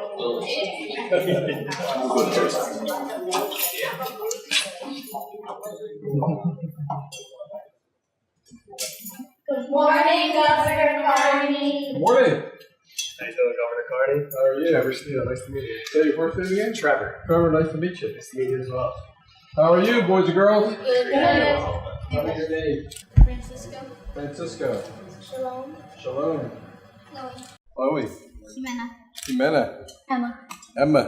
Good morning, Governor Carney. Good morning. How you doing, Governor Carney? How are you? Trevor Steele, nice to meet you. Say your first name again? Trevor. Trevor, nice to meet you. Nice to meet you as well. How are you, boys and girls? Good. Tell me your name. Francisco. Francisco. Shalom. Shalom. Chloe. Chloe. Jimena. Jimena. Emma. Emma.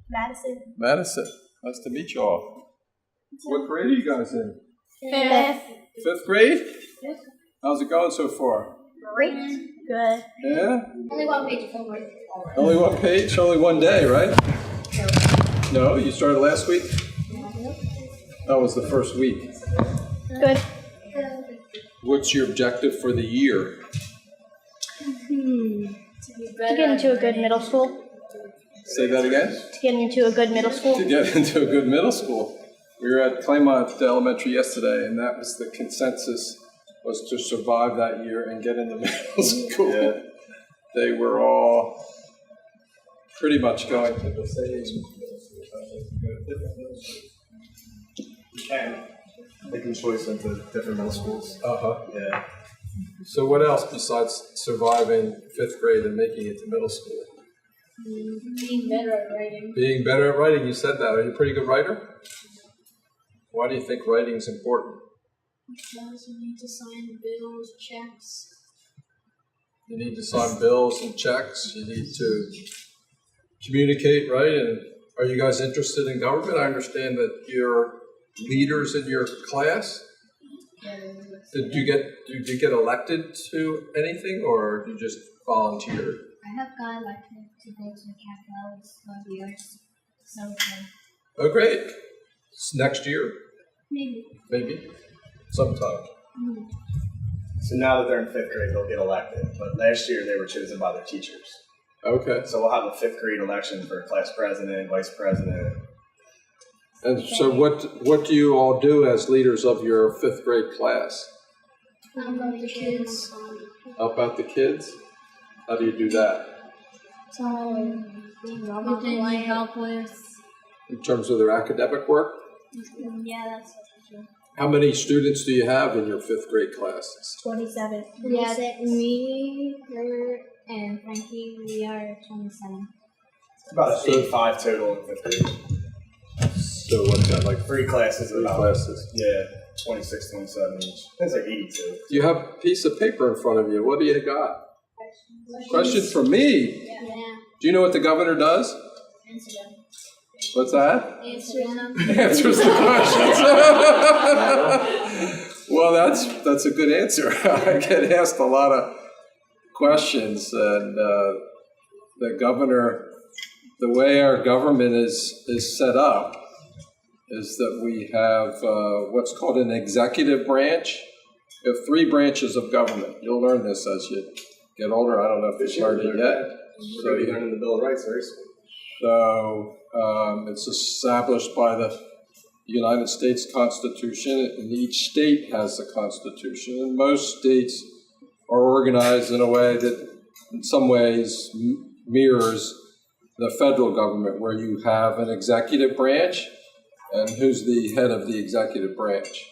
Madison. Madison. Nice to meet you all. What grade are you guys in? Fifth. Fifth grade? How's it going so far? Great. Good. Yeah? Only one page of homework. Only one page? Only one day, right? No, you started last week? That was the first week. Good. What's your objective for the year? To get into a good middle school. Say that again? To get into a good middle school. To get into a good middle school. We were at Claymont Elementary yesterday, and that was the consensus, was to survive that year and get into middle school. Yeah. They were all pretty much going to the same. You can. Making choice into different middle schools. Uh-huh. Yeah. So what else besides surviving fifth grade and making it to middle school? Being better at writing. Being better at writing, you said that. Are you a pretty good writer? Why do you think writing is important? Because you need to sign bills, checks. You need to sign bills and checks. You need to communicate, right? And are you guys interested in government? I understand that you're leaders in your class. Did you get elected to anything, or did you just volunteer? I have got elected to go to the Capitol of years. So Oh, great. It's next year, maybe. sometime. So now that they're in fifth grade, they'll get elected. But last year, they were chosen by their teachers. Okay. So we'll have a fifth grade election for class president, vice president. And so what do you all do as leaders of your fifth grade class? About the kids. Help out the kids? How do you do that? What they need help with. In terms of their academic work? Yeah, that's true. How many students do you have in your fifth grade classes? 27. Yeah, me, her, and Frankie, we are 27. It's about 85 total in fifth grade. So what's that, like Three classes. three About, classes? Yeah, 26, 27 each. It's like 82. You have a piece of paper in front of you. What do you got? Question for me. Yeah. Do you know what the governor does? Answer them. What's that? Answer them. Answers the questions. Well, that's a good answer. I get asked a lot of questions, and the governor, the way our government is set up, is that we have what's called an executive branch. We have three branches of government. You'll learn this as you get older. I don't know if you've learned it yet. So you're learning the Bill of Rights very soon. So it's established by the United States Constitution, and each state has a constitution. And most states are organized in a way that in some ways mirrors the federal government, where you have an executive branch. And who's the head of the executive branch?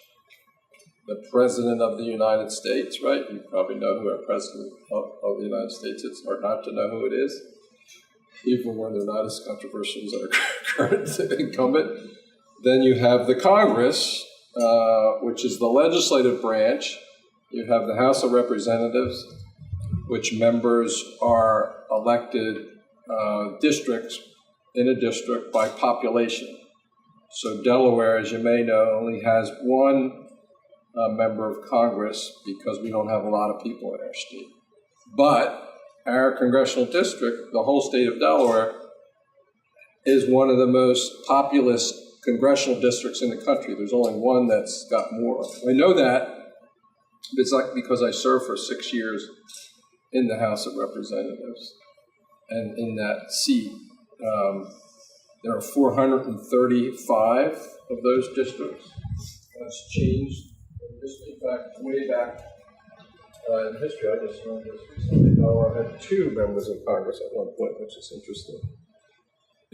The President of the United States, right? You probably know who our President of the United States is. It's hard not to know who it is, even when they're not as controversial as our current incumbent. Then you have the Congress, which is the legislative branch. You have the House of Representatives, which members are elected districts in a district by population. So Delaware, as you may know, only has one member of Congress because we don't have a lot of people in our state. But our congressional district, the whole state of Delaware, is one of the most populous congressional districts in the country. There's only one that's got more. I know that it's like because I served for 6 years in the House of Representatives, and in that seat, there are 435 of those districts. That's changed. In fact, way back in history, I just learned this recently. Delaware had 2 members of Congress at one point, which is interesting.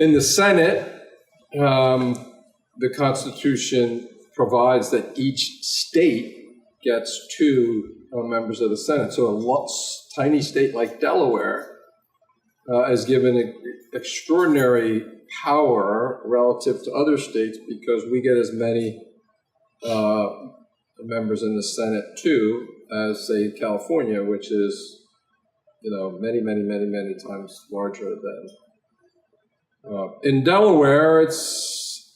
In the Senate, the Constitution provides that each state gets 2 members of the Senate. So a tiny state like Delaware is given extraordinary power relative to other states because we get as many members in the Senate too as, say, California, which is, many, many, many, many times larger than. In Delaware, it's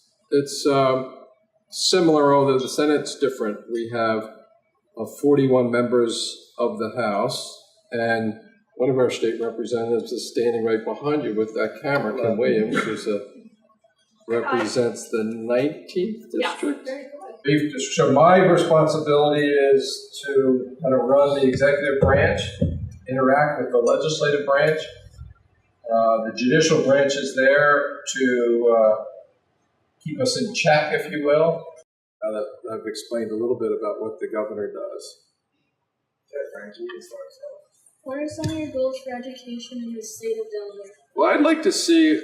similar, although the Senate's different. We have 41 members of the House, and one of our state representatives is standing right behind you with that camera, Kim Williams, who represents the 19th district. So my responsibility is to kind of run the executive branch, interact with the legislative branch. The judicial branch is there to keep us in check, if you will. I've explained a little bit about what the governor does. What are some of your goals for education in the state of Delaware? Well, I'd like to see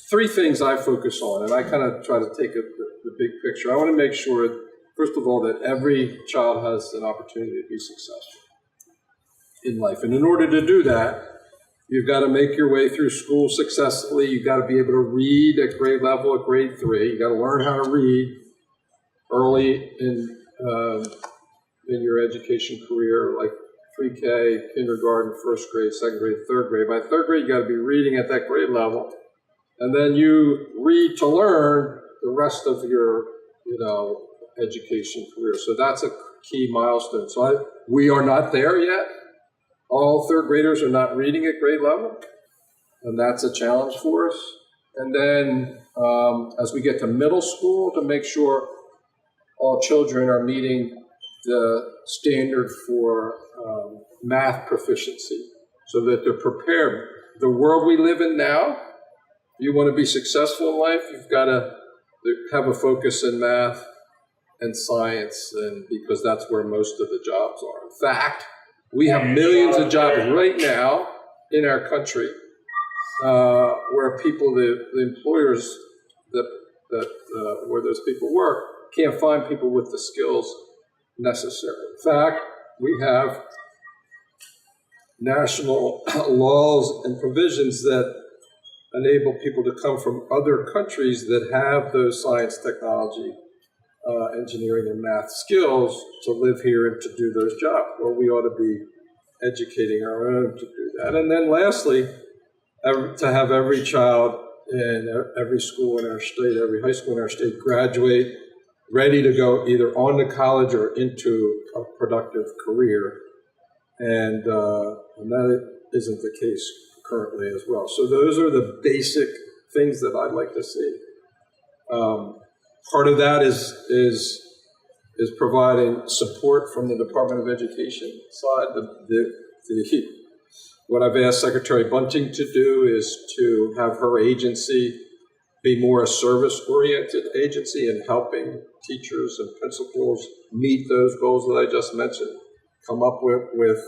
3 things I focus on, and I kind of try to take the big picture. I want to make sure, first of all, that every child has an opportunity to be successful in life. And in order to do that, you've got to make your way through school successfully. You've got to be able to read at grade level, at grade 3. You've got to learn how to read early in your education career, like pre-K, kindergarten, first grade, second grade, third grade. By third grade, you got to be reading at that grade level. And then you read to learn the rest of your, education career. So that's a key milestone. So we are not there yet. All third graders are not reading at grade level, and that's a challenge for us. And then as we get to middle school, to make sure all children are meeting the standard for math proficiency so that they're prepared. The world we live in now, you want to be successful in life, you've got to have a focus in math and science, and because that's where most of the jobs are. In fact, we have millions of jobs right now in our country where people, the employers where those people work, can't find people with the skills necessary. In fact, we have national laws and provisions that enable people to come from other countries that have those science, technology, engineering, and math skills to live here and to do those jobs. Well, we ought to be educating our own to do that. And then lastly, to have every child in every school in our state, every high school in our state graduate ready to go either on to college or into a productive career. And that isn't the case currently as well. So those are the basic things that I'd like to see. Part of that is providing support from the Department of Education side. What I've asked Secretary Bunting to do is to have her agency be more a service-oriented agency in helping teachers and principals meet those goals that I just mentioned, come up with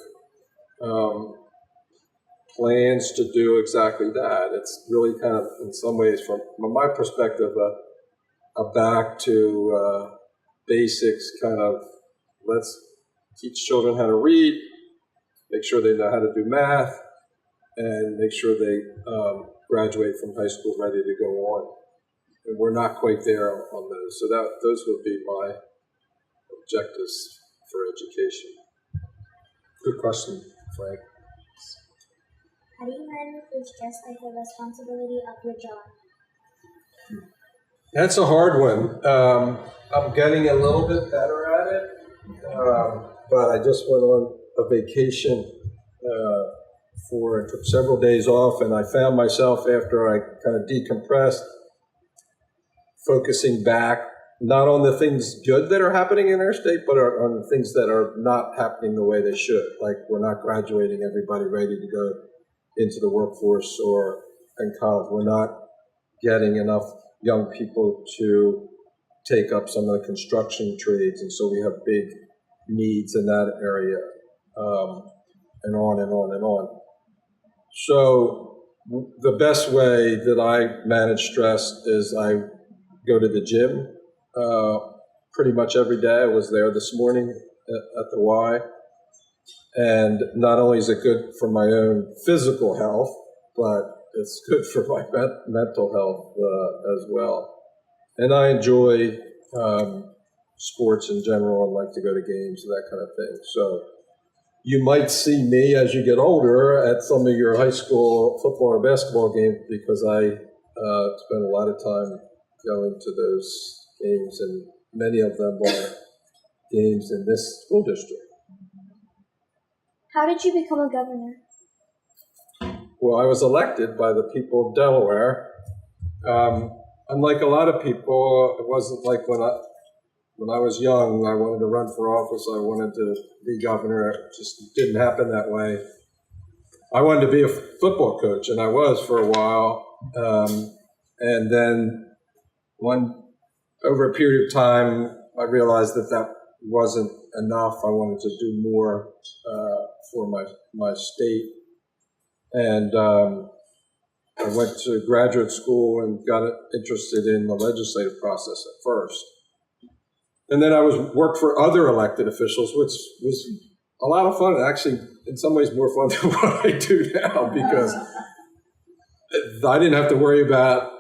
plans to do exactly that. It's really kind of, in some ways, from my perspective, a back to basics kind of, let's teach children how to read, make sure they know how to do math, and make sure they graduate from high school ready to go on. And we're not quite there on those. So those would be my objectives for education. Good question, Frank. How do you manage the stress of the responsibility of your job? That's a hard one. I'm getting a little bit better at it, but I just went on a vacation took several days off, and I found myself, after I kind of decompressed, focusing back not on the things good that are happening in our state, but on the things that are not happening the way they should. Like, we're not graduating everybody ready to go into the workforce or in college. We're not getting enough young people to take up some of the construction trades, and so we have big needs in that area, and on and on and on. So the best way that I manage stress is I go to the gym pretty much every day. I was there this morning at the Y. And not only is it good for my own physical health, but it's good for my mental health as well. And I enjoy sports in general and like to go to games and that kind of thing. So you might see me as you get older at some of your high school football or basketball games because I spend a lot of time going to those games, and many of them are games in this school district. How did you become a governor? Well, I was elected by the people of Delaware. Unlike a lot of people, it wasn't like when I was young, I wanted to run for office, I wanted to be governor. It just didn't happen that way. I wanted to be a football coach, and I was for a while. And then over a period of time, I realized that wasn't enough. I wanted to do more for my state. And I went to graduate school and got interested in the legislative process at first. And then I worked for other elected officials, which was a lot of fun. Actually, in some ways, more fun than what I do now, because I didn't have to worry about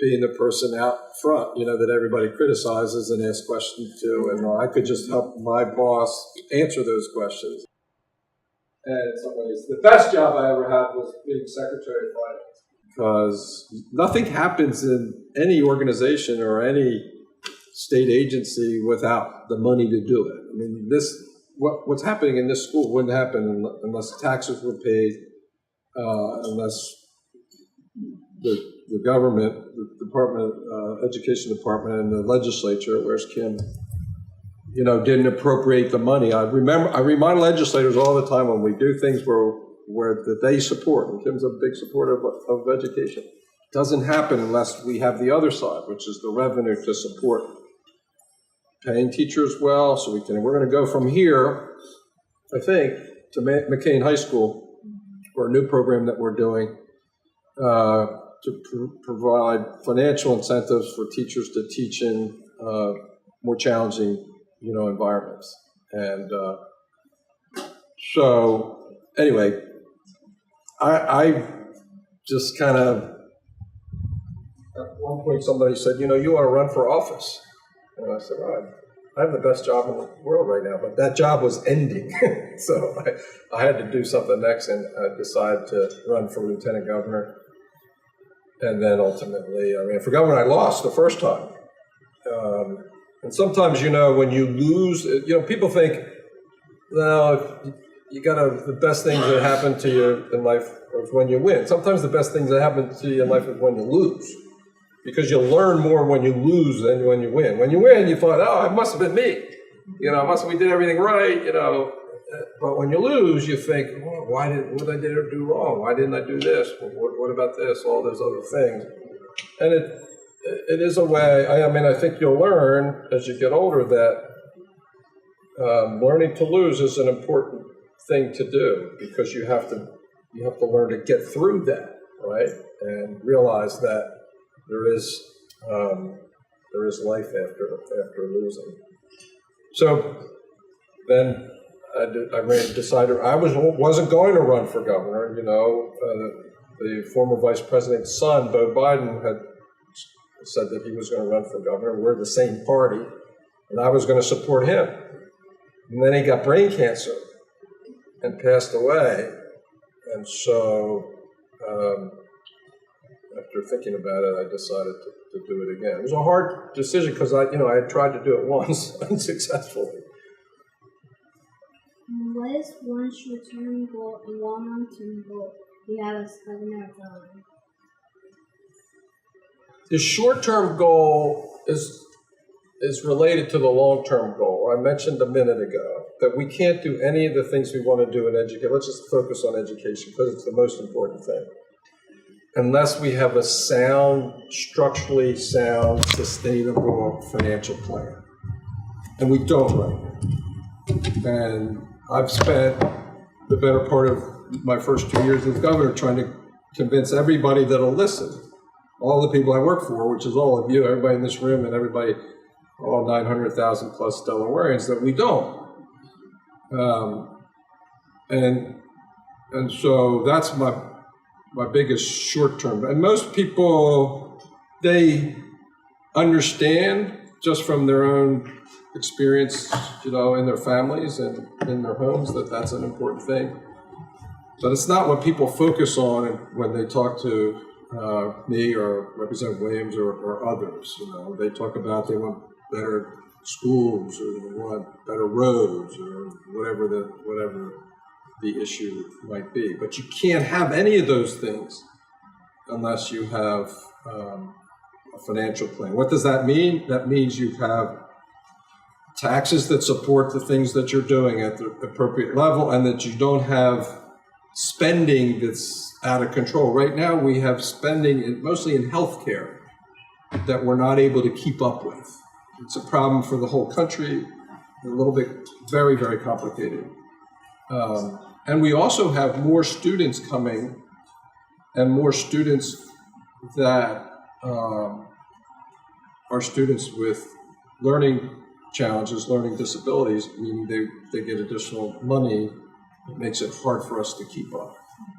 being the person out front, that everybody criticizes and asks questions to, and I could just help my boss answer those questions. And in some ways, the best job I ever had was being Secretary of Finance, because nothing happens in any organization or any state agency without the money to do it. I mean, what's happening in this school wouldn't happen unless taxes were paid, unless the government, the Education Department, and the legislature, where's Kim, didn't appropriate the money. I remind legislators all the time when we do things that they support, and Kim's a big supporter of education. It doesn't happen unless we have the other side, which is the revenue to support paying teachers well. So we're going to go from here, I think, to McCain High School for a new program that we're doing to provide financial incentives for teachers to teach in more challenging environments. And so anyway, I just kind of, at one point somebody said, you want to run for office. And I said, I have the best job in the world right now, but that job was ending. So I had to do something next, and I decided to run for lieutenant governor. And then ultimately, for governor, I lost the first time. And sometimes, when you lose, people think, well, the best things that happen to you in life is when you win. Sometimes the best things that happen to you in life is when you lose, because you learn more when you lose than when you win. When you win, you find, it must have been me. We did everything right, But when you lose, you think, what did I do wrong? Why didn't I do this? What about this? All those other things. And it is a way, I think you'll learn as you get older that learning to lose is an important thing to do, because you have to learn to get through that, right? And realize that there is life after losing. So then I decided I wasn't going to run for governor. The former vice president's son, Beau Biden, had said that he was going to run for governor. We're the same party, and I was going to support him. And then he got brain cancer and passed away. And so after thinking about it, I decided to do it again. It was a hard decision because I had tried to do it once unsuccessfully. What is one short-term goal and one long-term goal you have as governor of Delaware? The short-term goal is related to the long-term goal. I mentioned a minute ago that we can't do any of the things we want to do in education. Let's just focus on education because it's the most important thing. Unless we have a structurally sound, sustainable financial plan. And we don't right now. And I've spent the better part of my first 2 years as governor trying to convince everybody that'll listen, all the people I work for, which is all of you, everybody in this room, and everybody, all 900,000 plus Delawareans, that we don't. And so that's my biggest short term. And most people, they understand just from their own experience, in their families and in their homes, that that's an important thing. But it's not what people focus on when they talk to me or Representative Williams or others. They talk about they want better schools, or they want better roads, or whatever the issue might be. But you can't have any of those things unless you have a financial plan. What does that mean? That means you have taxes that support the things that you're doing at the appropriate level, and that you don't have spending that's out of control. Right now, we have spending mostly in healthcare that we're not able to keep up with. It's a problem for the whole country, a little bit very, very complicated. And we also have more students coming, and more students that are students with learning challenges, learning disabilities, meaning they get additional money. It makes it hard for us to keep up.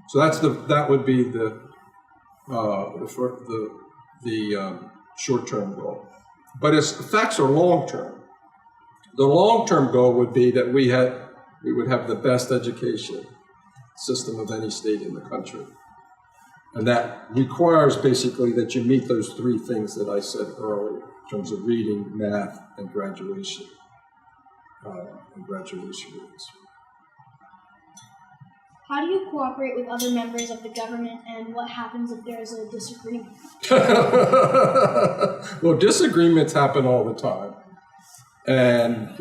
So that would be the short-term goal. But its effects are long-term. The long-term goal would be that we would have the best education system of any state in the country. And that requires basically that you meet those three things that I said earlier in terms of reading, math, and graduation rates. How do you cooperate with other members of the government, and what happens if there is a disagreement? Well, disagreements happen all the time. And,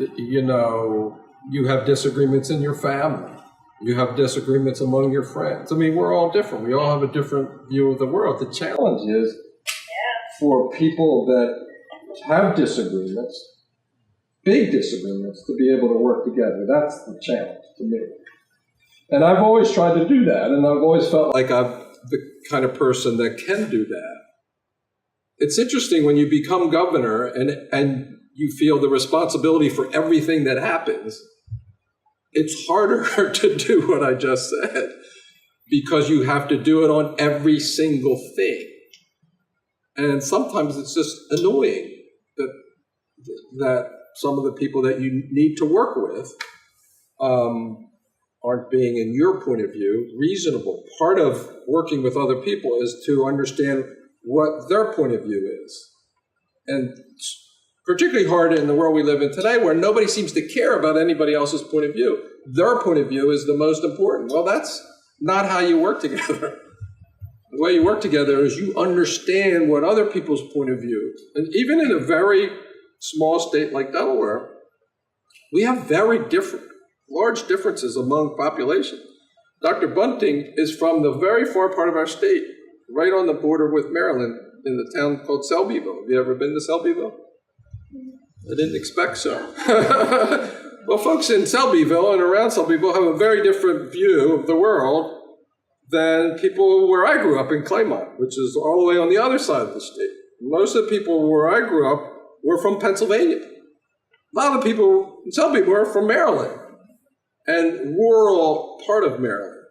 you have disagreements in your family. You have disagreements among your friends. I mean, we're all different. We all have a different view of the world. The challenge is for people that have disagreements, big disagreements, to be able to work together. That's the challenge to me. And I've always tried to do that, and I've always felt like I'm the kind of person that can do that. It's interesting when you become governor and you feel the responsibility for everything that happens. It's harder to do what I just said, because you have to do it on every single thing. And sometimes it's just annoying that some of the people that you need to work with aren't being, in your point of view, reasonable. Part of working with other people is to understand what their point of view is. And particularly hard in the world we live in today, where nobody seems to care about anybody else's point of view. Their point of view is the most important. Well, that's not how you work together. The way you work together is you understand what other people's point of view, and even in a very small state like Delaware, we have very large differences among population. Dr. Bunting is from the very far part of our state, right on the border with Maryland, in the town called Selbyville. Have you ever been to Selbyville? I didn't expect so. Well, folks in Selbyville and around Selbyville have a very different view of the world than people where I grew up in Claymont, which is all the way on the other side of the state. Most of the people where I grew up were from Pennsylvania. A lot of the people in Selbyville were from Maryland and rural part of Maryland.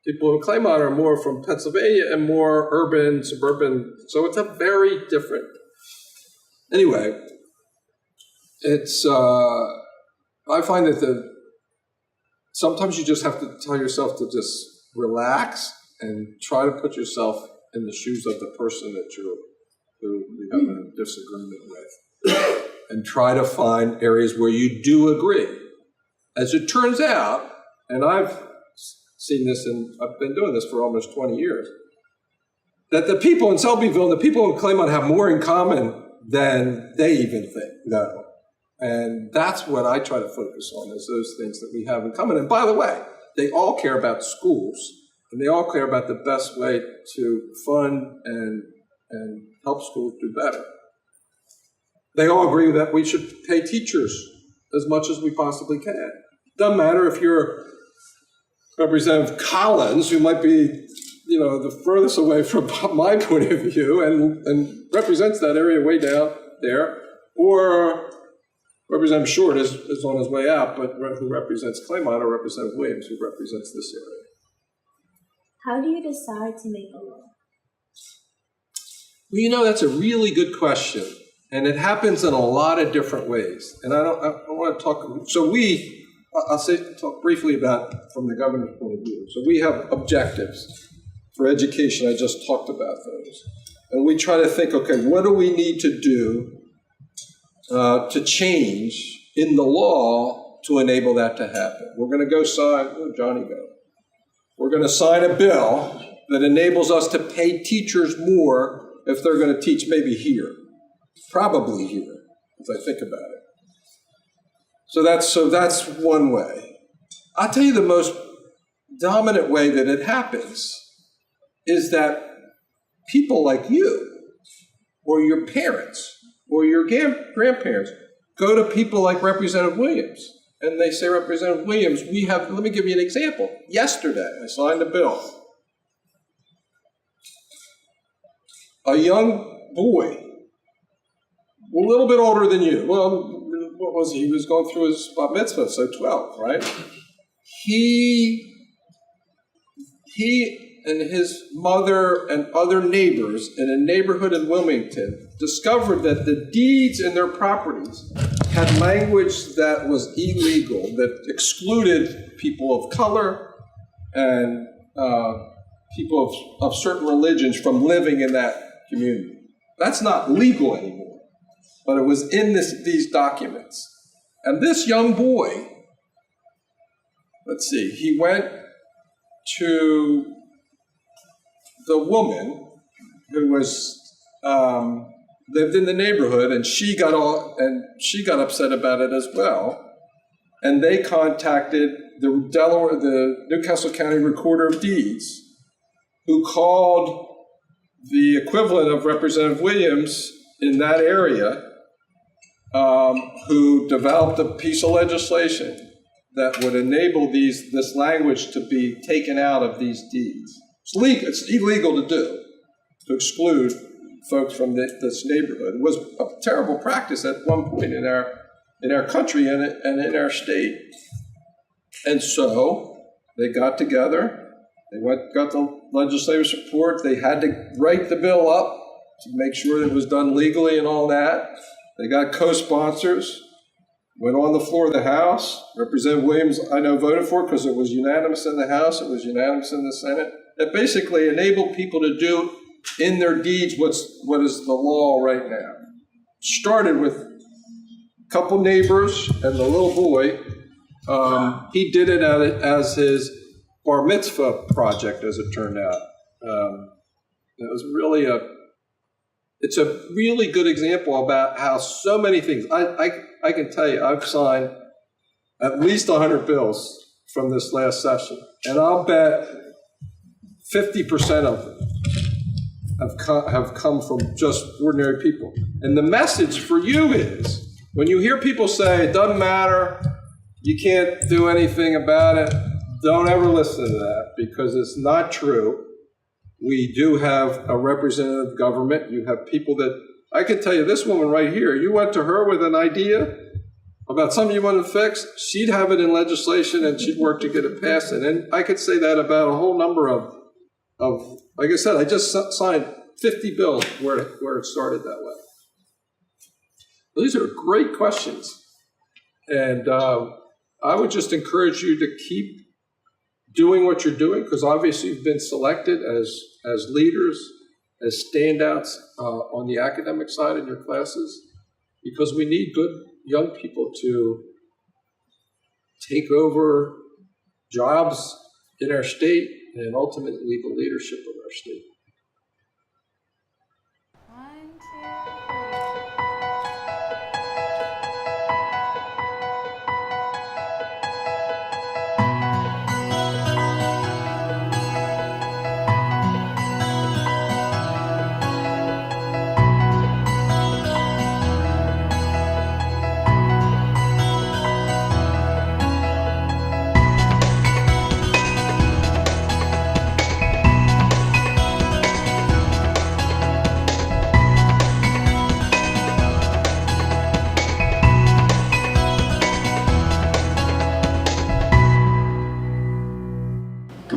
People in Claymont are more from Pennsylvania and more urban, suburban. So it's a very different. Anyway, it's, I find that sometimes you just have to tell yourself to just relax and try to put yourself in the shoes of the person who you have a disagreement with, and try to find areas where you do agree. As it turns out, and I've seen this, and I've been doing this for almost 20 years, that the people in Selbyville and the people in Claymont have more in common than they even think. No. And that's what I try to focus on, is those things that we have in common. And by the way, they all care about schools, and they all care about the best way to fund and help schools do better. They all agree that we should pay teachers as much as we possibly can. Doesn't matter if you're Representative Collins, who might be, the furthest away from my point of view and represents that area way down there, or Representative Short is on his way out, but who represents Claymont, or Representative Williams, who represents this area. How do you decide to make a law? Well, that's a really good question, and it happens in a lot of different ways. And I want to talk. So I'll talk briefly about from the governor's point of view. So we have objectives for education. I just talked about those, and we try to think, okay, what do we need to do to change in the law to enable that to happen? We're going to go sign. Where'd Johnny go? We're going to sign a bill that enables us to pay teachers more if they're going to teach maybe here, probably here, if I think about it. So that's one way. I'll tell you the most dominant way that it happens is that people like you, or your parents, or your grandparents go to people like Representative Williams, and they say, Representative Williams, let me give you an example. Yesterday, I signed a bill. A young boy, a little bit older than you. Well, what was he? He was going through his bat mitzvah, so 12, right? He and his mother and other neighbors in a neighborhood in Wilmington discovered that the deeds in their properties had language that was illegal, that excluded people of color and people of certain religions from living in that community. That's not legal anymore, but it was in these documents. And this young boy, he went to the woman who was lived in the neighborhood, and she got upset about it as well. And they contacted the Newcastle County Recorder of Deeds, who called the equivalent of Representative Williams in that area, who developed a piece of legislation that would enable this language to be taken out of these deeds. It's illegal to do, to exclude folks from this neighborhood. It was a terrible practice at one point in our country and in our state. And so they got together. They got the legislative support. They had to write the bill up to make sure that it was done legally and all that. They got co-sponsors, went on the floor of the House. Representative Williams, I know, voted for it because it was unanimous in the House. It was unanimous in the Senate. It basically enabled people to do in their deeds what is the law right now. Started with a couple neighbors and the little boy. He did it as his bar mitzvah project, as it turned out. It was really it's a really good example about how so many things, I can tell you, I've signed at least 100 bills from this last session, and I'll bet 50% of them have come from just ordinary people. And the message for you is, when you hear people say, it doesn't matter, you can't do anything about it, don't ever listen to that, because it's not true. We do have a representative government. You have people that, I can tell you, this woman right here, you went to her with an idea about something you want to fix, she'd have it in legislation and she'd work to get it passed. And I could say that about a whole number of like I said, I just signed 50 bills where it started that way. These are great questions. And I would just encourage you to keep doing what you're doing, because obviously you've been selected as leaders, as standouts on the academic side in your classes, because we need good young people to take over jobs in our state and ultimately the leadership of our state.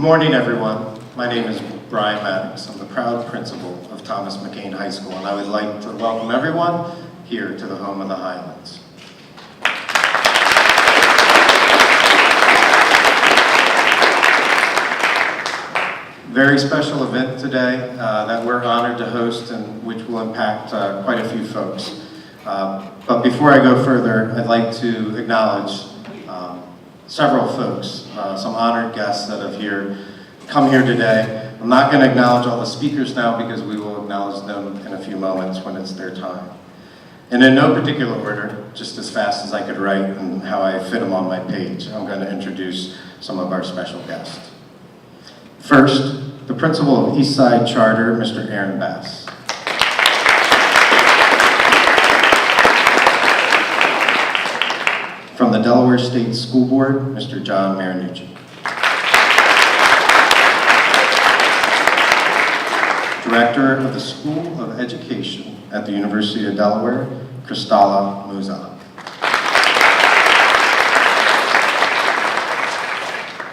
morning, everyone. My name is Brian Maddox. I'm the proud principal of Thomas McCain High School, and I would like to welcome everyone here to the home of the Highlands. Very special event today that we're honored to host and which will impact quite a few folks. But before I go further, I'd like to acknowledge several folks, some honored guests that have come here today. I'm not going to acknowledge all the speakers now because we will acknowledge them in a few moments when it's their time. And in no particular order, just as fast as I could write and how I fit them on my page, I'm going to introduce some of our special guests. First, the principal of Eastside Charter, Mr. Aaron Bass. From the Delaware State School Board, Mr. John Marinucci. Director of the School of Education at the University of Delaware, Kristala Muza.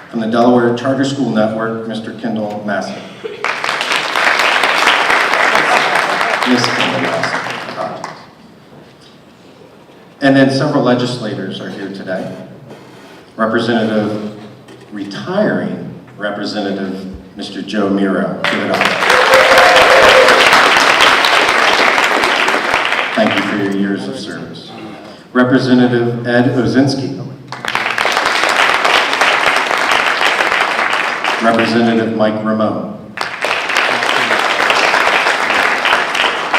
From the Delaware Charter School Network, Mr. Kendall Massey. Miss Kendall Massey, apologies. And then several legislators are here today. Retiring Representative Mr. Joe Miro. Give it up. Thank you for your years of service. Representative Ed Ozinski. Representative Mike Ramone.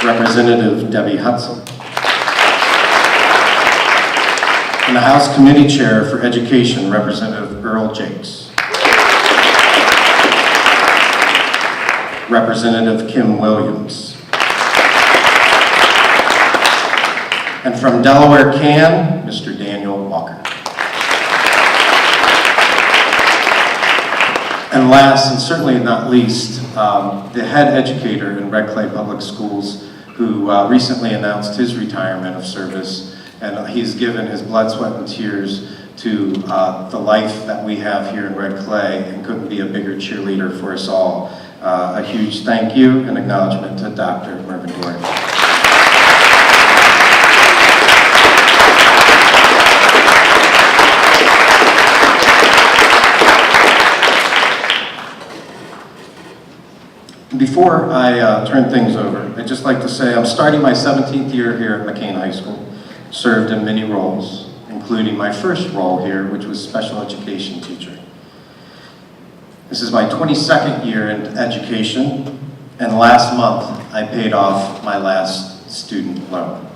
Representative Debbie Hudson. And the House Committee Chair for Education, Representative Earl Jakes. Representative Kim Williams. And from Delaware Can, Mr. Daniel Walker. And last, and certainly not least, the head educator in Red Clay Public Schools, who recently announced his retirement of service, and he's given his blood, sweat, and tears to the life that we have here in Red Clay, and couldn't be a bigger cheerleader for us all. A huge thank you and acknowledgement to Dr. Mervyn Dory. Before I turn things over, I'd just like to say I'm starting my 17th year here at McCain High School. Served in many roles, including my first role here, which was special education teacher. This is my 22nd year in education, and last month I paid off my last student loan.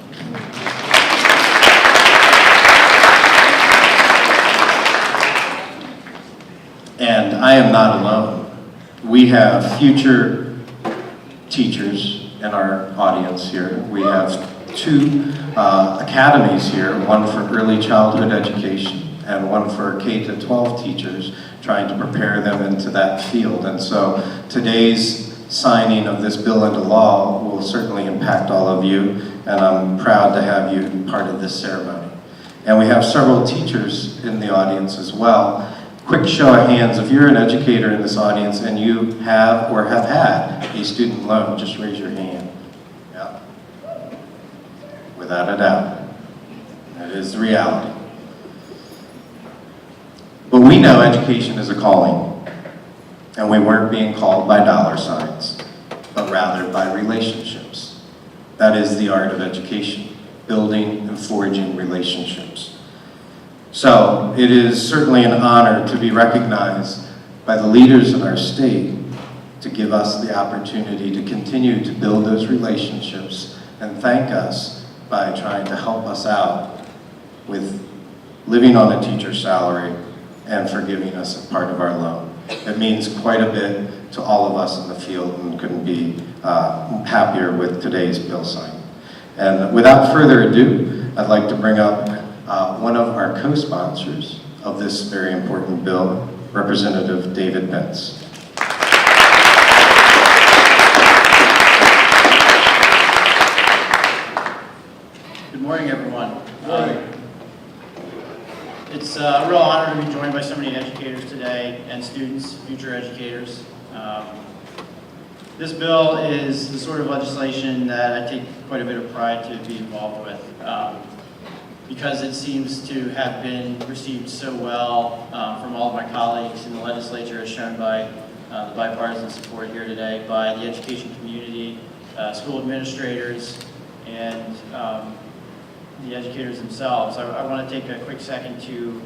And I am not alone. We have future teachers in our audience here. We have two academies here, one for early childhood education and one for K-12 teachers, trying to prepare them into that field. And so today's signing of this bill into law will certainly impact all of you, and I'm proud to have you part of this ceremony. And we have several teachers in the audience as well. Quick show of hands, if you're an educator in this audience and you have or have had a student loan, just raise your hand. Yeah. Without a doubt. That is the reality. But we know education is a calling, and we weren't being called by dollar signs, but rather by relationships. That is the art of education, building and forging relationships. So it is certainly an honor to be recognized by the leaders in our state to give us the opportunity to continue to build those relationships and thank us by trying to help us out with living on a teacher's salary and for giving us a part of our loan. It means quite a bit to all of us in the field, and couldn't be happier with today's bill signing. And without further ado, I'd like to bring up one of our co-sponsors of this very important bill, Representative David Pence. Good morning, everyone. It's a real honor to be joined by so many educators today and students, future educators. This bill is the sort of legislation that I take quite a bit of pride to be involved with because it seems to have been received so well from all of my colleagues in the legislature, as shown by the bipartisan support here today, by the education community, school administrators, and the educators themselves. I want to take a quick second to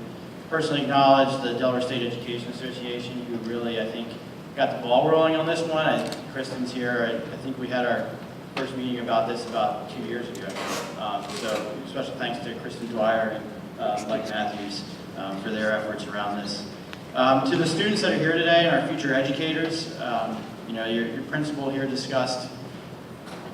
personally acknowledge the Delaware State Education Association, who really, I think, got the ball rolling on this one. Kristen's here. I think we had our first meeting about this about 2 years ago. So special thanks to Kristen Dwyer and Mike Matthews for their efforts around this. To the students that are here today and our future educators, you know, your principal here discussed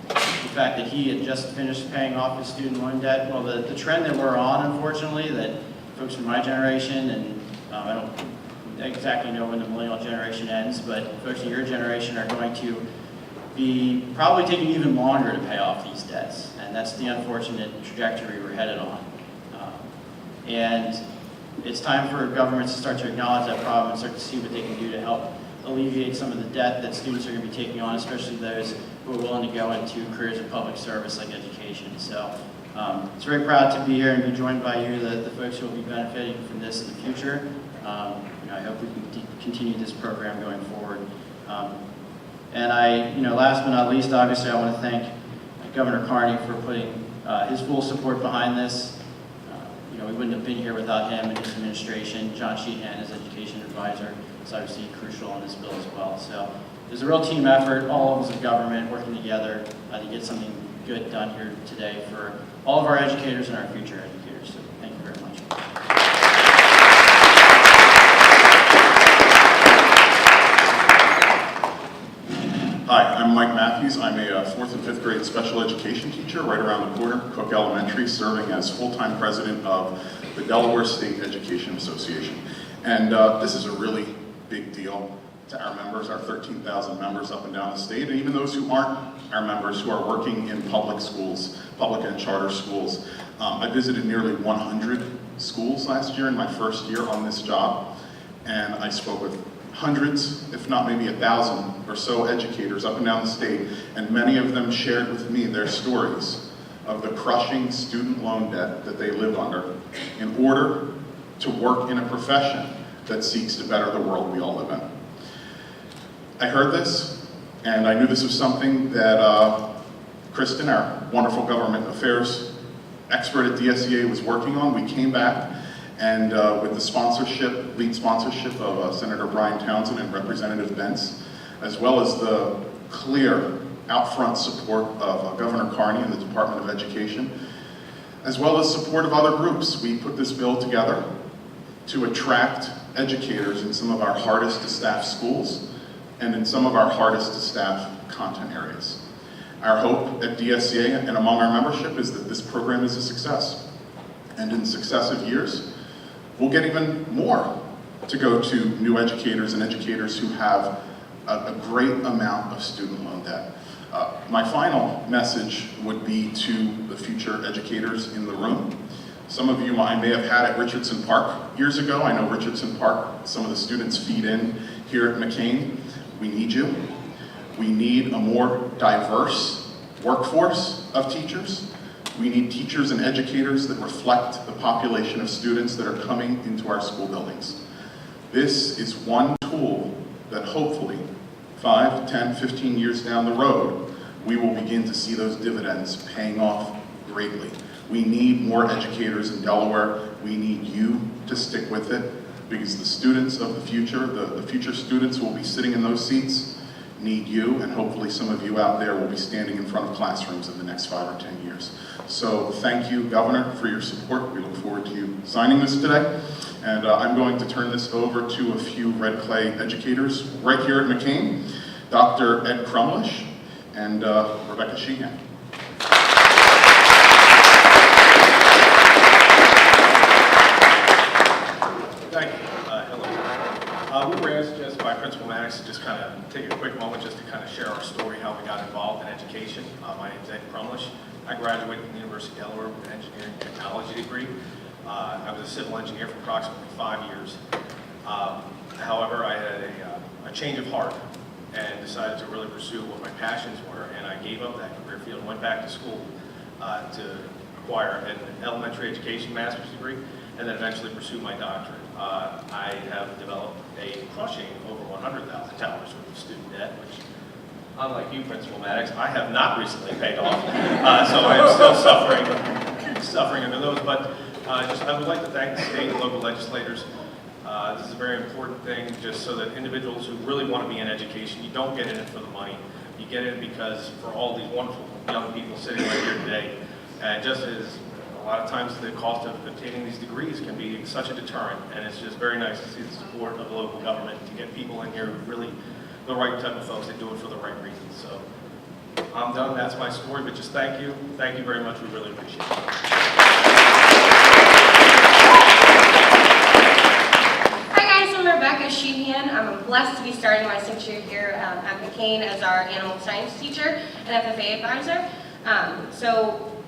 the fact that he had just finished paying off his student loan debt. Well, the trend that we're on, unfortunately, that folks from my generation, and I don't exactly know when the millennial generation ends, but folks in your generation are going to be probably taking even longer to pay off these debts. And that's the unfortunate trajectory we're headed on. And it's time for governments to start to acknowledge that problem and start to see what they can do to help alleviate some of the debt that students are going to be taking on, especially those who are willing to go into careers of public service like education. So it's very proud to be here and be joined by you, the folks who will be benefiting from this in the future. You know, I hope we can continue this program going forward. And last but not least, obviously, I want to thank Governor Carney for putting his full support behind this. You know, we wouldn't have been here without him and his administration. John Sheehan, his education advisor, is obviously crucial on this bill as well. So there's a real team effort, all levels of government working together to get something good done here today for all of our educators and our future educators. So thank you very much. Hi, I'm Mike Matthews. I'm a 4th and 5th grade special education teacher right around the corner, Mote Elementary, serving as full-time president of the Delaware State Education Association. And this is a really big deal to our members, our 13,000 members up and down the state, and even those who aren't our members who are working in public schools, public and charter schools. I visited nearly 100 schools last year in my first year on this job, and I spoke with hundreds, if not maybe 1,000 or so educators up and down the state, and many of them shared with me their stories of the crushing student loan debt that they live under in order to work in a profession that seeks to better the world we all live in. I heard this, and I knew this was something that Kristen, our wonderful government affairs expert at DSEA, was working on. We came back, and with the lead sponsorship of Senator Brian Townsend and Representative Bentz, as well as the clear out front support of Governor Carney and the Department of Education, as well as support of other groups, we put this bill together to attract educators in some of our hardest to staff schools and in some of our hardest to staff content areas. Our hope at DSEA and among our membership is that this program is a success. And in successive years, we'll get even more to go to new educators and educators who have a great amount of student loan debt. My final message would be to the future educators in the room. Some of you I may have had at Richardson Park years ago. I know Richardson Park, some of the students feed in here at McCain. We need you. We need a more diverse workforce of teachers. We need teachers and educators that reflect the population of students that are coming into our school buildings. This is one tool that hopefully 5, 10, 15 years down the road, we will begin to see those dividends paying off greatly. We need more educators in Delaware. We need you to stick with it because the students of the future, the future students who will be sitting in those seats, need you, and hopefully some of you out there will be standing in front of classrooms in the next 5 or 10 years. So thank you, Governor, for your support. We look forward to you signing this today. And I'm going to turn this over to a few Red Clay educators right here at McCain, Dr. Ed Crumlish and Rebecca Sheehan. Thank you. Hello. We were asked just by Principal Maddox to just kind of take a quick moment just to kind of share our story, how we got involved in education. My name is Ed Crumlish. I graduated from the University of Delaware with an engineering technology degree. I was a civil engineer for approximately 5 years. However, I had a change of heart and decided to really pursue what my passions were, and I gave up that career field and went back to school to acquire an elementary education master's degree and then eventually pursue my doctorate. I have developed a crushing over $100,000 worth of student debt, which, unlike you, Principal Maddox, I have not recently paid off, so I am still suffering under those. But I would like to thank the state and local legislators. This is a very important thing, just so that individuals who really want to be in education, you don't get in it for the money. You get in it because for all these wonderful young people sitting right here today, and just as a lot of times the cost of obtaining these degrees can be such a deterrent, and it's just very nice to see the support of the local government to get people in here, really the right type of folks that do it for the right reasons. So I'm done, that's my story, but just thank you very much, we really appreciate it. I'm blessed to be starting my 6th year here at McCain as our animal science teacher and FFA advisor. So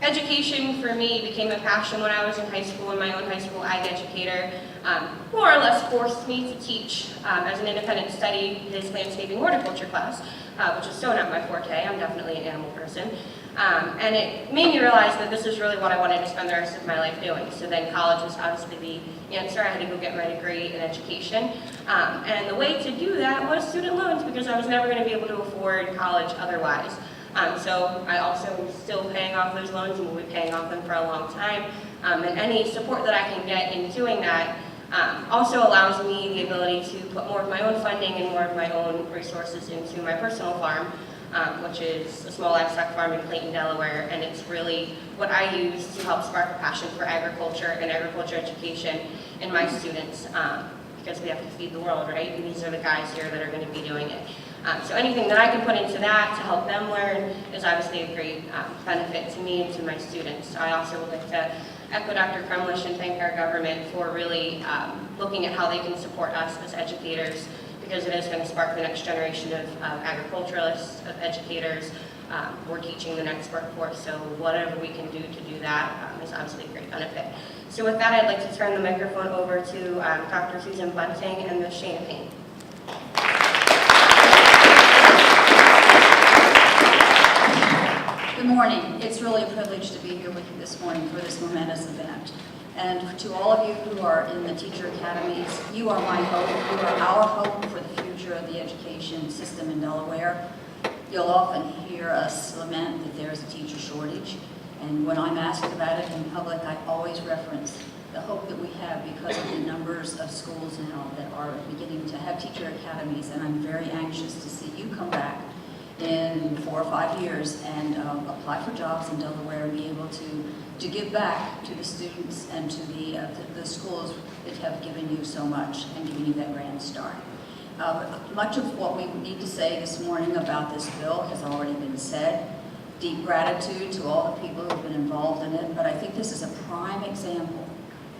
education for me became a passion when I was in high school, and my own high school ag educator more or less forced me to teach as an independent study his landscaping horticulture class, which is so not my forte. I'm definitely an animal person. And it made me realize that this is really what I wanted to spend the rest of my life doing. So then college was obviously the answer. I had to go get my degree in education. And the way to do that was student loans, because I was never going to be able to afford college otherwise. So I also am still paying off those loans and will be paying off them for a long time. And any support that I can get in doing that also allows me the ability to put more of my own funding and more of my own resources into my personal farm, which is a small livestock farm in Clayton, Delaware, and it's really what I use to help spark a passion for agriculture and agriculture education in my students, because we have to feed the world, right? And these are the guys here that are going to be doing it. So anything that I can put into that to help them learn is obviously a great benefit to me and to my students. So I also would like to echo Dr. Kremlish and thank our government for really looking at how they can support us as educators, because it is going to spark the next generation of agriculturalists, of educators. We're teaching the next workforce, so whatever we can do to do that is obviously a great benefit. So with that, I'd like to turn the microphone over to Dr. Susan Bunting and Ms. Shana Payne. Good morning. It's really a privilege to be here with you this morning for this momentous event. And to all of you who are in the teacher academies, you are my hope. You are our hope for the future of the education system in Delaware. You'll often hear us lament that there's a teacher shortage. And when I'm asked about it in public, I always reference the hope that we have because of the numbers of schools now that are beginning to have teacher academies. And I'm very anxious to see you come back in 4 or 5 years and apply for jobs in Delaware and be able to give back to the students and to the schools that have given you so much and given you that grand start. Much of what we need to say this morning about this bill has already been said. Deep gratitude to all the people who have been involved in it, but I think this is a prime example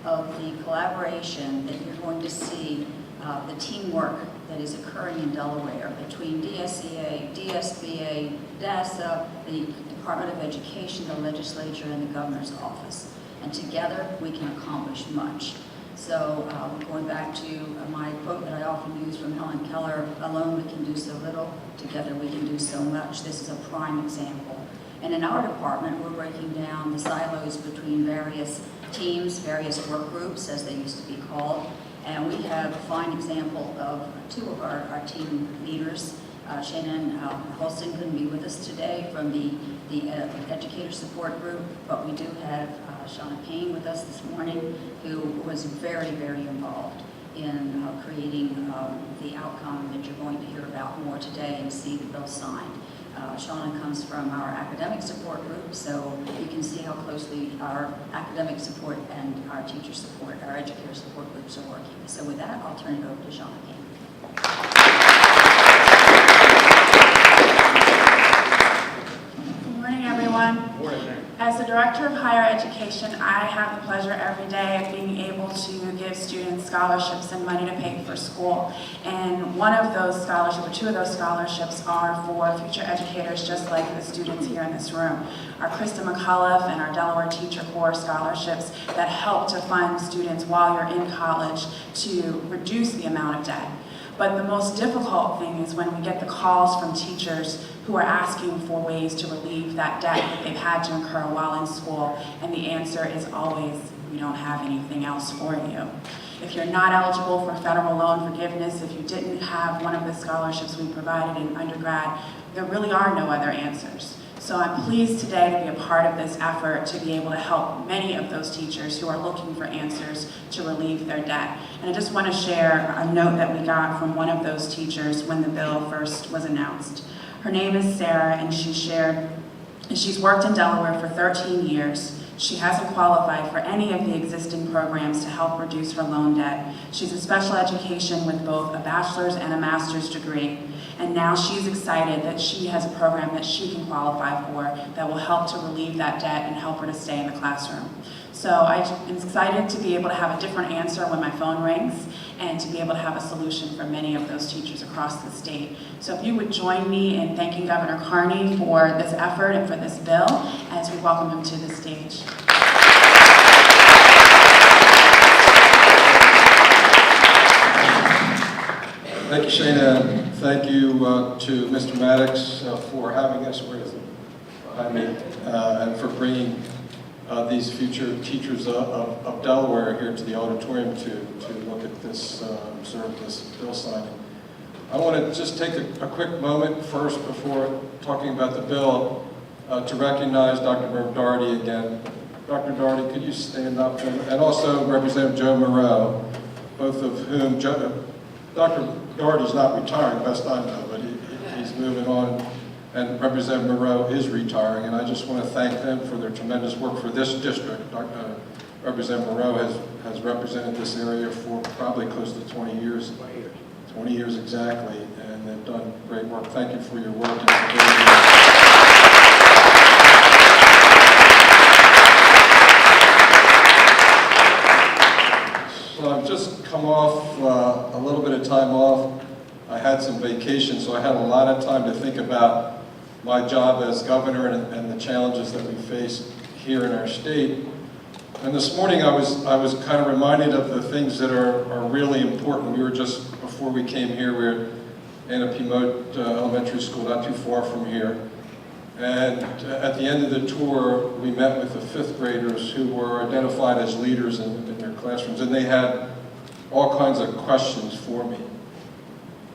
of the collaboration that you're going to see, the teamwork that is occurring in Delaware between DSEA, DSBA, DASA, the Department of Education, the legislature, and the governor's office. And together we can accomplish much. So going back to my quote that I often use from Helen Keller, alone we can do so little, together we can do so much. This is a prime example. And in our department, we're breaking down the silos between various teams, various work groups, as they used to be called. And we have a fine example of 2 of our team leaders. Shannon Holston couldn't be with us today from the educator support group, but we do have Shana Payne with us this morning, who was very, very involved in creating the outcome that you're going to hear about more today and see the bill signed. Shauna comes from our academic support group, so you can see how closely our academic support and our teacher support, our educator support groups are working. So with that, I'll turn it over to Shauna Payne. Good morning, everyone. Good morning. As the Director of Higher Education, I have the pleasure every day of being able to give students scholarships and money to pay for school. And one of those scholarships, or two of those scholarships, are for future educators just like the students here in this room. Our Krista McCullough and our Delaware Teacher Corps scholarships that help to fund students while you're in college to reduce the amount of debt. But the most difficult thing is when we get the calls from teachers who are asking for ways to relieve that debt that they've had to incur while in school, and the answer is always, we don't have anything else for you. If you're not eligible for federal loan forgiveness, if you didn't have one of the scholarships we provided in undergrad, there really are no other answers. So I'm pleased today to be a part of this effort to be able to help many of those teachers who are looking for answers to relieve their debt. And I just want to share a note that we got from one of those teachers when the bill first was announced. Her name is Sarah, and she shared, she's worked in Delaware for 13 years. She hasn't qualified for any of the existing programs to help reduce her loan debt. She's in special education with both a bachelor's and a master's degree. And now she's excited that she has a program that she can qualify for that will help to relieve that debt and help her to stay in the classroom. So I'm excited to be able to have a different answer when my phone rings and to be able to have a solution for many of those teachers across the state. So if you would join me in thanking Governor Carney for this effort and for this bill as we welcome him to the stage. Thank you, Shana. Thank you to Mr. Maddox for having us, where is it? Behind me, and for bringing these future teachers of Delaware here to the auditorium to look at this, observe this bill signing. I want to just take a quick moment first before talking about the bill to recognize Dr. Merv Doherty again. Dr. Doherty, could you stand up? And also Representative Joe Moreau, both of whom, Dr. Doherty's not retiring, best I know, but he's moving on, and Representative Moreau is retiring, and I just want to thank them for their tremendous work for this district. Representative Moreau has represented this area for probably close to 20 years. 20 years exactly, and they've done great work. Thank you for your work. So I've just come off a little bit of time off. I had some vacation, so I had a lot of time to think about my job as governor and the challenges that we face here in our state. And this morning I was kind of reminded of the things that are really important. We were just, before we came here, we were at Mote Elementary School, not too far from here. And at the end of the tour, we met with the fifth graders who were identified as leaders in their classrooms, and they had all kinds of questions for me,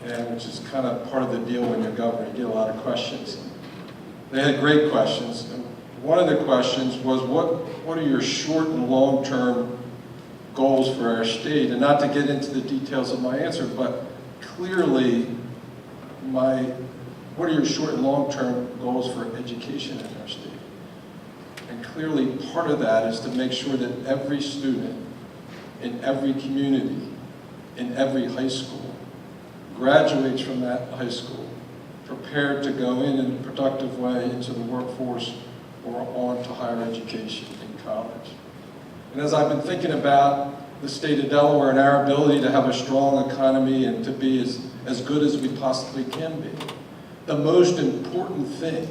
and which is kind of part of the deal when you're governor, you get a lot of questions. They had great questions. And one of the questions was, what are your short and long-term goals for our state? And not to get into the details of my answer, but clearly, what are your short and long-term goals for education in our state? And clearly, part of that is to make sure that every student in every community, in every high school, graduates from that high school prepared to go in a productive way into the workforce or on to higher education in college. And as I've been thinking about the state of Delaware and our ability to have a strong economy and to be as good as we possibly can be, the most important thing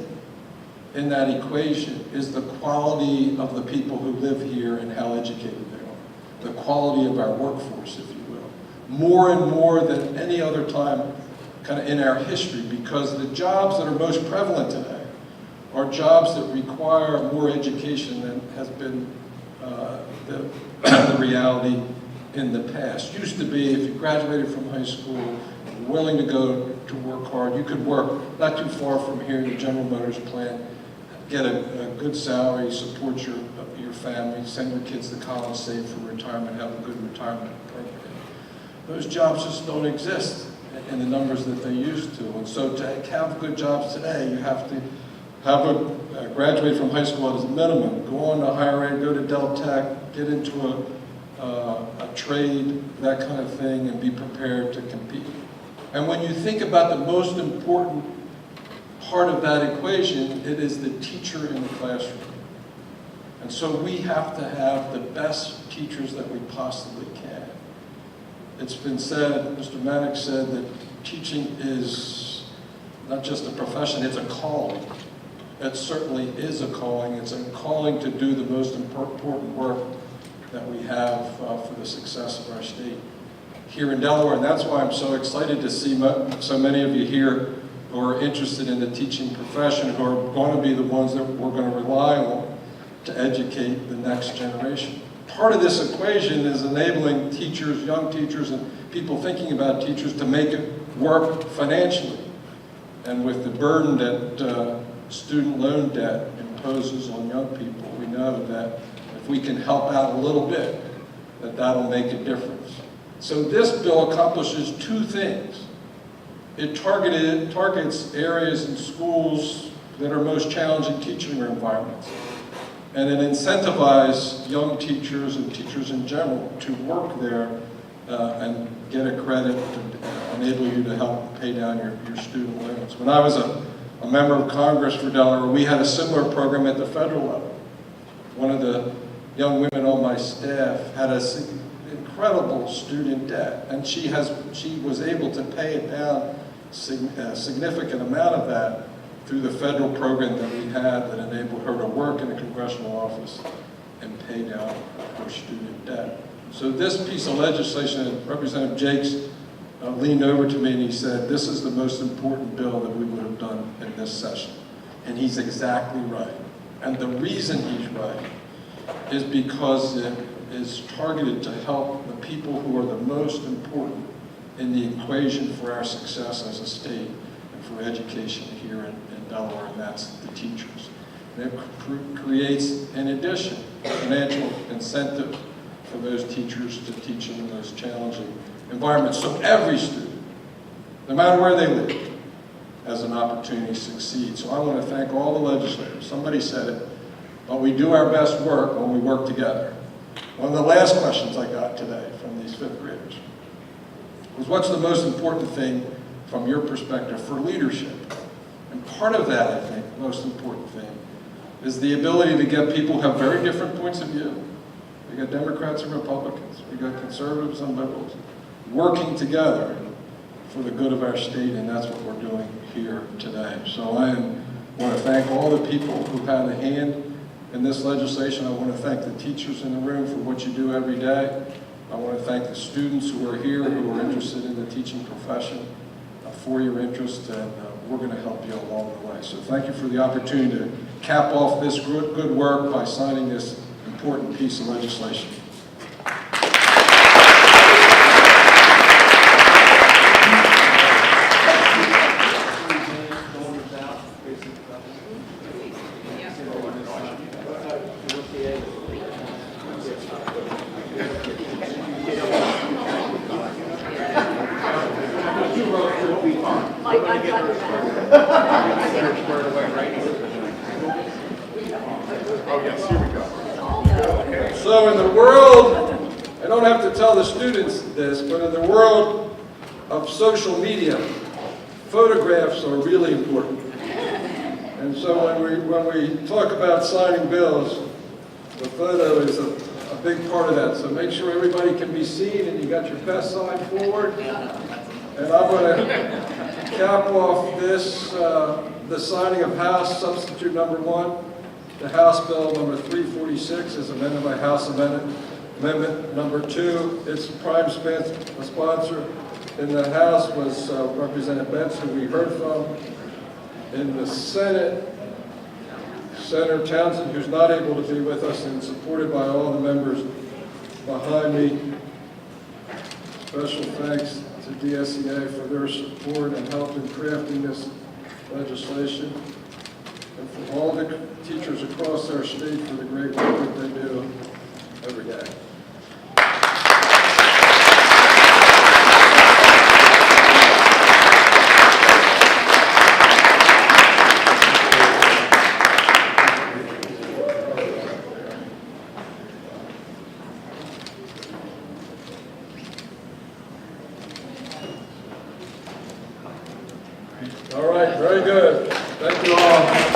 in that equation is the quality of the people who live here and how educated they are. The quality of our workforce, if you will. More and more than any other time kind of in our history, because the jobs that are most prevalent today are jobs that require more education than has been the reality in the past. Used to be, if you graduated from high school, willing to go to work hard, you could work not too far from here in the General Motors plant, get a good salary, support your family, send your kids to college, save for retirement, have a good retirement program. Those jobs just don't exist in the numbers that they used to. And so to have good jobs today, you have to have graduate from high school as a minimum, go on to higher ed, go to Del Tech, get into a trade, that kind of thing, and be prepared to compete. And when you think about the most important part of that equation, it is the teacher in the classroom. And so we have to have the best teachers that we possibly can. It's been said, Mr. Manick said, that teaching is not just a profession, it's a calling. It certainly is a calling. It's a calling to do the most important work that we have for the success of our state here in Delaware. And that's why I'm so excited to see so many of you here who are interested in the teaching profession, who are going to be the ones that we're going to rely on to educate the next generation. Part of this equation is enabling teachers, young teachers, and people thinking about teachers to make it work financially. And with the burden that student loan debt imposes on young people, we know that if we can help out a little bit, that'll make a difference. So this bill accomplishes two things. It targets areas in schools that are most challenging teaching environments. And it incentivizes young teachers and teachers in general to work there and get a credit to enable you to help pay down your student loans. When I was a member of Congress for Delaware, we had a similar program at the federal level. One of the young women on my staff had an incredible student debt, and she was able to pay it down a significant amount of that through the federal program that we had that enabled her to work in a congressional office and pay down her student debt. So this piece of legislation, Representative Jakes leaned over to me and he said, this is the most important bill that we would have done in this session. And he's exactly right. And the reason he's right is because it is targeted to help the people who are the most important in the equation for our success as a state and for education here in Delaware, and that's the teachers. And it creates, in addition, financial incentive for those teachers to teach in those challenging environments. So every student, no matter where they live, has an opportunity to succeed. So I want to thank all the legislators. Somebody said it, but we do our best work when we work together. One of the last questions I got today from these fifth graders was, what's the most important thing from your perspective for leadership? And part of that, I think, the most important thing, is the ability to get people who have very different points of view. We got Democrats and Republicans, we got conservatives and liberals, working together for the good of our state, and that's what we're doing here today. So I want to thank all the people who had a hand in this legislation. I want to thank the teachers in the room for what you do every day. I want to thank the students who are here, who are interested in the teaching profession, for your interest, and we're going to help you along the way. So thank you for the opportunity to cap off this good work by signing this important piece of legislation. So in the world, I don't have to tell the students this, but in the world of social media, photographs are really important. And so when we talk about signing bills, the photo is a big part of that. So make sure everybody can be seen and you got your best side forward. And I'm going to cap off this, the signing of House Substitute Number 1. The House Bill number 346 is amended by House Amendment number 2. Its prime sponsor in the House was Representative Benson, who we heard from. In the Senate, Senator Townsend, who's not able to be with us, and supported by all the members behind me. Special thanks to DSEA for their support and help in crafting this legislation, and for all the teachers across our state for the great work that they do every day. All right, very good. Thank you all.